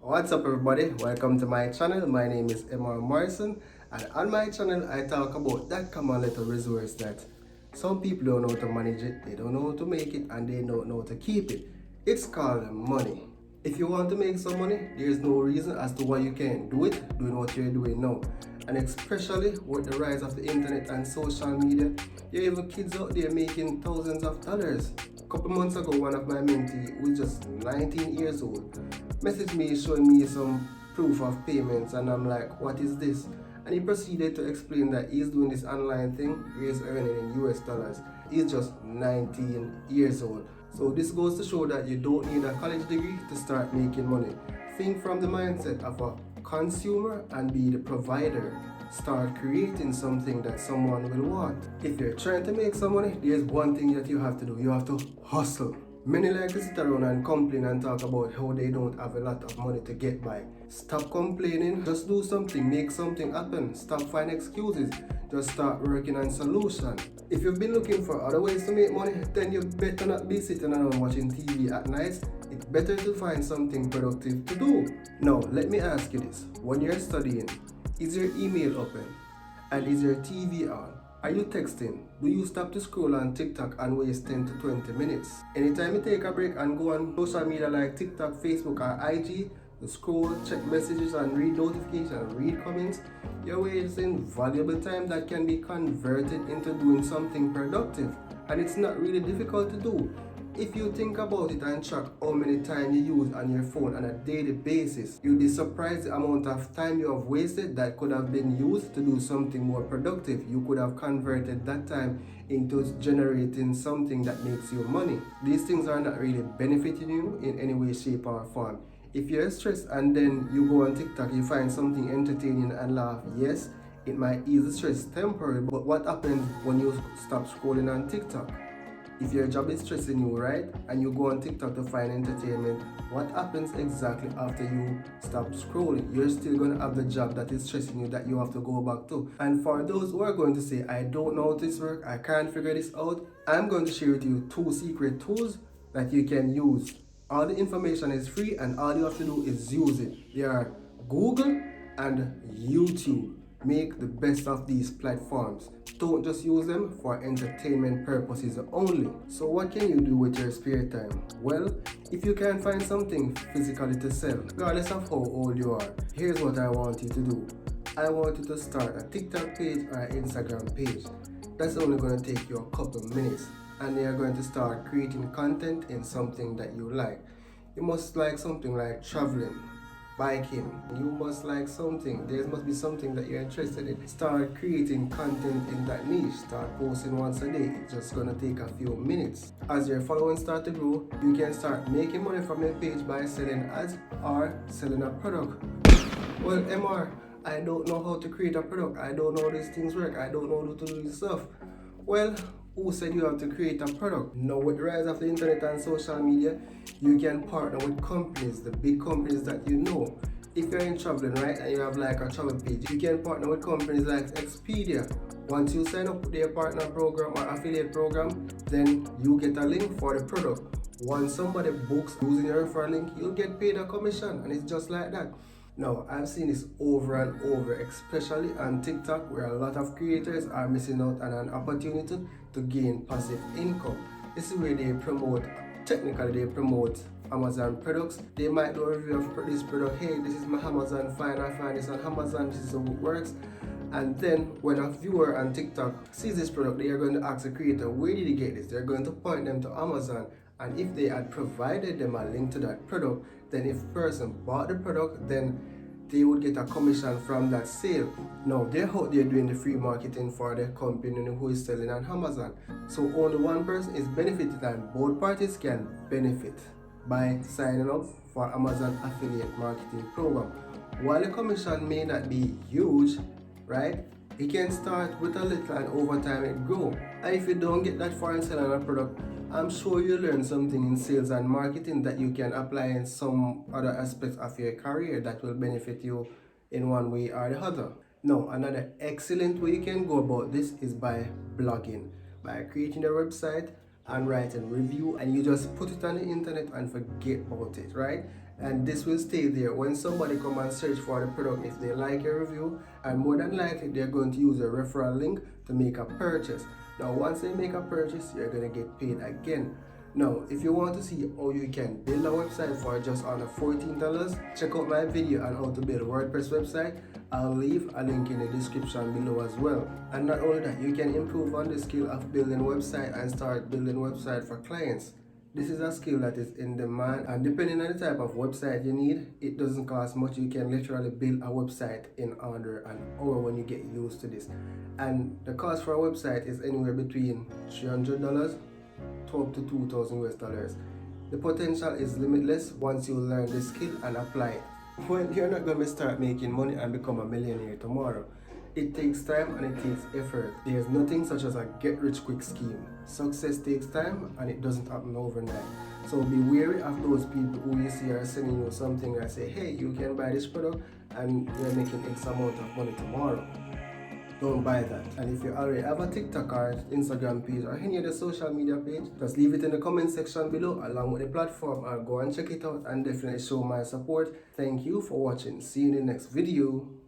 What's up everybody? Welcome to my channel. My name is Emar Morrison, and on my channel I talk about that common little resource that some people don't know how to manage it, they don't know how to make it, and they don't know how to keep it. It's called money. If you want to make some money, there's no reason as to why you can't do it doing what you're doing now. And especially with the rise of the internet and social media, there are even kids out there making thousands of dollars. A couple months ago, one of my mentees, who is just 19 years old, messaged me showing me some proof of payments, and I'm like, what is this? And he proceeded to explain that he's doing this online thing, he's earning in US dollars. He's just 19 years old. So this goes to show that you don't need a college degree to start making money. Think from the mindset of a consumer and be the provider. Start creating something that someone will want. If you're trying to make some money, there's one thing that you have to do. You have to hustle. Many like to sit around and complain and talk about how they don't have a lot of money to get by. Stop complaining, just do something, make something happen. Stop finding excuses, just start working on solutions. If you've been looking for other ways to make money, then you better not be sitting around watching TV at night. It's better to find something productive to do. Now, let me ask you this. When you're studying, is your email open? And is your TV on? Are you texting? Do you stop to scroll on TikTok and waste 10 to 20 minutes? Anytime you take a break and go on social media like TikTok, Facebook or IG, you scroll, check messages and read notifications, read comments, you're wasting valuable time that can be converted into doing something productive. And it's not really difficult to do. If you think about it and track how many time you use on your phone on a daily basis, you'll be surprised the amount of time you have wasted that could have been used to do something more productive. You could have converted that time into generating something that makes you money. These things are not really benefiting you in any way, shape or form. If you're stressed and then you go on TikTok, you find something entertaining and laugh, yes, it might ease the stress temporarily, but what happens when you stop scrolling on TikTok? If your job is stressing you, right, and you go on TikTok to find entertainment, what happens exactly after you stop scrolling? You're still going to have the job that is stressing you that you have to go back to. And for those who are going to say, I don't know how this works, I can't figure this out, I'm going to share with you 2 secret tools that you can use. All the information is free and all you have to do is use it. They are Google and YouTube. Make the best of these platforms. Don't just use them for entertainment purposes only. So what can you do with your spare time? Well, if you can find something physically to sell, regardless of how old you are, here's what I want you to do. I want you to start a TikTok page or an Instagram page. That's only going to take you a couple minutes, and you're going to start creating content in something that you like. You must like something like traveling, biking. You must like something. There must be something that you're interested in. Start creating content in that niche. Start posting once a day. It's just gonna take a few minutes. As your following start to grow, you can start making money from your page by selling ads or selling a product. Well, Emar, I don't know how to create a product. I don't know how these things work. I don't know how to do this stuff. Well, who said you have to create a product? Now, with the rise of the internet and social media, you can partner with companies, the big companies that you know. If you're in traveling, right, and you have like a travel page, you can partner with companies like Expedia. Once you sign up with their partner program or affiliate program, then you get a link for the product. Once somebody books using your referral link, you'll get paid a commission, and it's just like that. Now, I've seen this over and over, especially on TikTok, where a lot of creators are missing out on an opportunity to gain passive income. This is where technically they promote Amazon products. They might do a review of this product. Hey, this is my Amazon find. I find this on Amazon. This is how it works. And then when a viewer on TikTok sees this product, they are going to ask the creator, where did he get this? They're going to point them to Amazon. And if they had provided them a link to that product, then if person bought the product, then they would get a commission from that sale. Now, they're out there doing the free marketing for the company who is selling on Amazon. So only one person is benefiting, and both parties can benefit by signing up for Amazon affiliate marketing program. While the commission may not be huge, right? You can start with a little and over time it grow. And if you don't get that far in selling a product, I'm sure you'll learn something in sales and marketing that you can apply in some other aspects of your career that will benefit you in one way or the other. Now, another excellent way you can go about this is by blogging. By creating a website and writing review, and you just put it on the internet and forget about it, right? and this will stay there when somebody come and search for the product. If they like your review, and more than likely they're going to use a referral link to make a purchase. Now once they make a purchase, you're going to get paid again. Now if you want to see how you can build a website for just under $14, check out my video on how to build a WordPress website. I'll leave a link in the description below as well. And not only that, you can improve on the skill of building a website and start building website for clients. This is a skill that is in demand, and depending on the type of website you need, it doesn't cost much. You can literally build a website in under an hour when you get used to this. And the cost for a website is anywhere between $300 to up to $2,000 US. The potential is limitless once you learn this skill and apply it. Well, you're not going to start making money and become a millionaire tomorrow. It takes time and it takes effort. There's nothing such as a get-rich-quick scheme. Success takes time and it doesn't happen overnight. So be wary of those people who you see are sending you something and say, hey, you can buy this product and you're making X amount of money tomorrow. Don't buy that. And if you already have a TikTok or Instagram page or any other social media page, just leave it in the comment section below along with the platform, or go and check it out and definitely show my support. Thank you for watching. See you in the next video.